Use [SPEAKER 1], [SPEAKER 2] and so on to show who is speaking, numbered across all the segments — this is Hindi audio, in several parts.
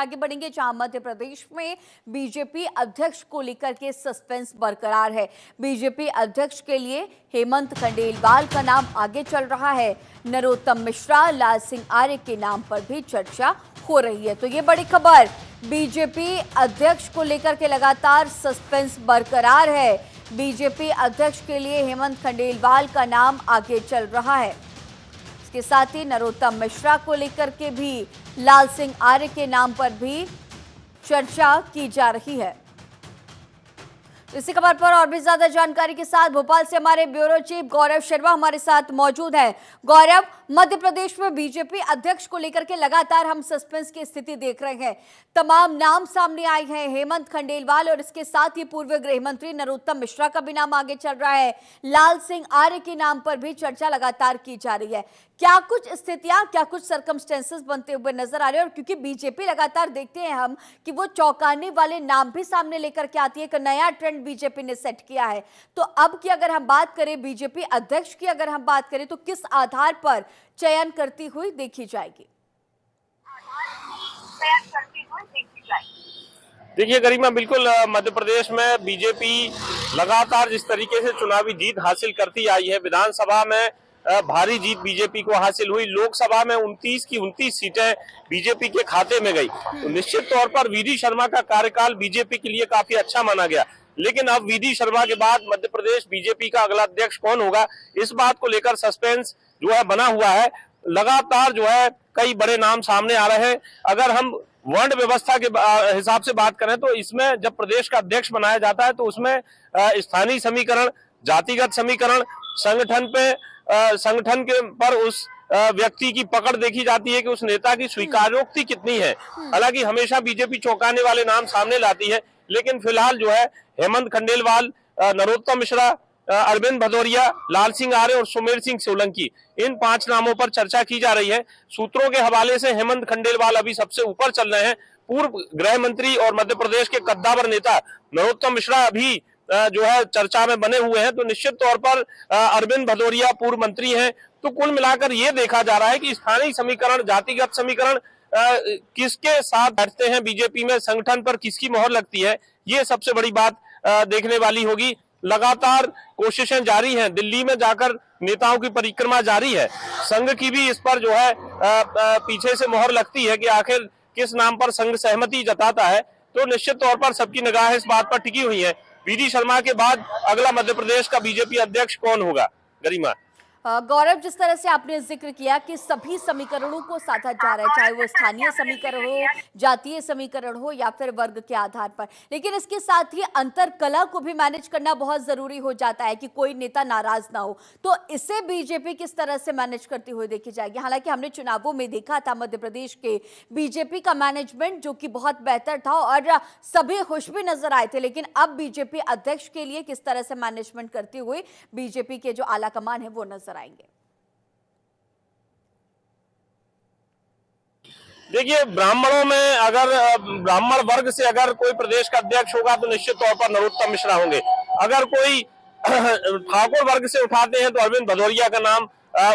[SPEAKER 1] आगे बढ़ेंगे, जहां मध्य प्रदेश में बीजेपी अध्यक्ष को लेकर के सस्पेंस बरकरार है। बीजेपी अध्यक्ष के लिए हेमंत खंडेलवाल का नाम आगे चल रहा है। नरोत्तम मिश्रा, लाल सिंह आर्य के नाम पर भी चर्चा हो रही है। तो ये बड़ी खबर, बीजेपी अध्यक्ष को लेकर के लगातार सस्पेंस बरकरार है। बीजेपी अध्यक्ष के लिए हेमंत खंडेलवाल का नाम आगे चल रहा है। इसके साथ ही नरोत्तम मिश्रा को लेकर के भी, लाल सिंह आर्य के नाम पर भी चर्चा की जा रही है। इसी खबर पर और भी ज्यादा जानकारी के साथ भोपाल से हमारे ब्यूरो चीफ गौरव शर्मा हमारे साथ मौजूद हैं। गौरव, मध्य प्रदेश में बीजेपी अध्यक्ष को लेकर के लगातार हम सस्पेंस की स्थिति देख रहे हैं। तमाम नाम सामने आए हैं, हेमंत खंडेलवाल और इसके साथ ही पूर्व गृह मंत्री नरोत्तम मिश्रा का भी नाम आगे चल रहा है। लाल सिंह आर्य के नाम पर भी चर्चा लगातार की जा रही है। क्या कुछ स्थितियां, क्या कुछ सर्कमस्टेंसेस बनते हुए नजर आ रहे हैं? और क्योंकि बीजेपी लगातार देखते हैं हम कि वो चौंकाने वाले नाम भी सामने लेकर के आती है, एक नया ट्रेंड बीजेपी ने सेट किया है। तो अब की अगर हम बात करें, बीजेपी अध्यक्ष की अगर हम बात करें, तो किस आधार पर चयन करती हुई देखी जाएगी?
[SPEAKER 2] देखिए गरिमा, बिल्कुल मध्य प्रदेश में बीजेपी लगातार जिस तरीके से चुनावी जीत हासिल करती आई है, विधानसभा में भारी जीत बीजेपी को हासिल हुई, लोकसभा में 29 की 29 सीटें बीजेपी के खाते में गई। तो निश्चित तौर पर वीडी शर्मा का कार्यकाल बीजेपी के लिए काफी अच्छा माना गया। लेकिन अब वीडी शर्मा के बाद मध्य प्रदेश बीजेपी का अगला अध्यक्ष कौन होगा, इस बात को लेकर सस्पेंस जो है बना हुआ है। लगातार जो है कई बड़े नाम सामने आ रहे हैं। अगर हम वर्ण व्यवस्था के हिसाब से बात करें तो इसमें जब प्रदेश का अध्यक्ष बनाया जाता है तो उसमें स्थानीय समीकरण, जातिगत समीकरण, संगठन के पर उस व्यक्ति की पकड़ देखी जाती है कि उस नेता की स्वीकारोक्ति कितनी है। हालांकि हमेशा बीजेपी चौंकाने वाले नाम सामने लाती है, लेकिन फिलहाल जो है हेमंत खंडेलवाल, नरोत्तम मिश्रा, अरविंद भदौरिया, लाल सिंह आर्य और सुमेर सिंह सोलंकी, इन 5 नामों पर चर्चा की जा रही है। सूत्रों के हवाले से हेमंत खंडेलवाल अभी सबसे ऊपर चल रहे हैं। पूर्व गृह मंत्री और मध्य प्रदेश के कद्दावर नेता नरोत्तम मिश्रा अभी जो है चर्चा में बने हुए हैं। तो निश्चित तौर पर अरविंद भदौरिया पूर्व मंत्री हैं। तो कुल मिलाकर ये देखा जा रहा है कि स्थानीय समीकरण, जातिगत समीकरण किसके साथ बैठते हैं बीजेपी में, संगठन पर किसकी मोहर लगती है, ये सबसे बड़ी बात देखने वाली होगी। लगातार कोशिशें जारी हैं, दिल्ली में जाकर नेताओं की परिक्रमा जारी है। संघ की भी इस पर जो है पीछे से मोहर लगती है कि आखिर किस नाम पर संघ सहमति जताता है। तो निश्चित तौर पर सबकी निगाह इस बात पर टिकी हुई है, वीडी शर्मा के बाद अगला मध्य प्रदेश का बीजेपी अध्यक्ष कौन होगा। गरिमा,
[SPEAKER 1] गौरव, जिस तरह से आपने जिक्र किया कि सभी समीकरणों को साधा जा रहा है, चाहे वो स्थानीय समीकरण हो, जातीय समीकरण हो या फिर वर्ग के आधार पर, लेकिन इसके साथ ही अंतर कला को भी मैनेज करना बहुत जरूरी हो जाता है कि कोई नेता नाराज ना हो। तो इसे बीजेपी किस तरह से मैनेज करती हुई देखी जाएगी? हालांकि हमने चुनावों में देखा था मध्य प्रदेश के बीजेपी का मैनेजमेंट जो कि बहुत बेहतर था और सभी खुश भी नजर आए थे, लेकिन अब बीजेपी अध्यक्ष के लिए किस तरह से मैनेजमेंट करती हुई बीजेपी के जो आला कमान है वो नजर आएंगे?
[SPEAKER 2] देखिए, ब्राह्मणों में अगर ब्राह्मण वर्ग से अगर कोई प्रदेश का अध्यक्ष होगा तो निश्चित तौर पर नरोत्तम मिश्रा होंगे। अगर कोई ठाकुर वर्ग से उठाते हैं तो अरविंद भदौरिया का नाम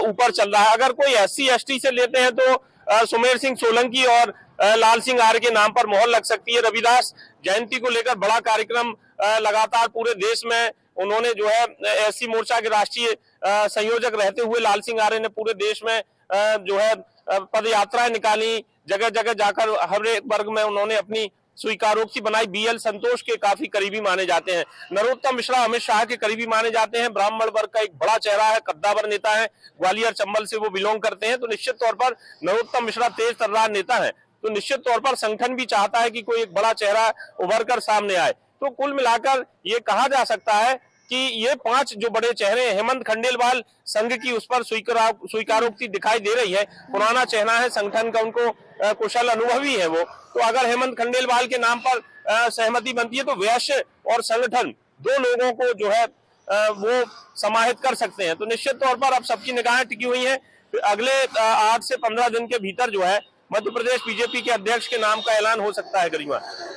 [SPEAKER 2] ऊपर चल रहा है। अगर कोई SC ST से लेते हैं तो सुमेर सिंह सोलंकी और लाल सिंह आर्य के नाम पर मोहर लग सकती है। रविदास जयंती को लेकर बड़ा कार्यक्रम लगातार पूरे देश में उन्होंने जो है SC मोर्चा के राष्ट्रीय संयोजक रहते हुए लाल सिंह आर्य ने पूरे देश में जो है पद यात्राएं निकाली, जगह जगह जाकर हर एक वर्ग में उन्होंने अपनी स्वीकारोक्ति बनाई। BL संतोष के काफी करीबी माने जाते हैं। नरोत्तम मिश्रा अमित शाह के करीबी माने जाते हैं। ब्राह्मण वर्ग का एक बड़ा चेहरा है, कद्दावर नेता है, ग्वालियर चंबल से वो बिलोंग करते हैं। तो निश्चित तौर पर नरोत्तम मिश्रा तेज तर्रार नेता है। तो निश्चित तौर पर संगठन भी चाहता है कि कोई एक बड़ा चेहरा उभर कर सामने आए। तो कुल मिलाकर ये कहा जा सकता है कि ये 5 जो बड़े चेहरे हैं, हेमंत खंडेलवाल संघ की उस पर स्वीकारोक्ति दिखाई दे रही है, पुराना चेहरा है संगठन का, उनको कुशल अनुभवी है वो। तो अगर हेमंत खंडेलवाल के नाम पर सहमति बनती है तो वैश्य और संगठन 2 लोगों को जो है वो समाहित कर सकते हैं। तो निश्चित तौर पर अब सबकी निगाहें टिकी हुई हैं। अगले 8 से 15 दिन के भीतर जो है मध्य प्रदेश बीजेपी के अध्यक्ष के नाम का ऐलान हो सकता है। गरिमा।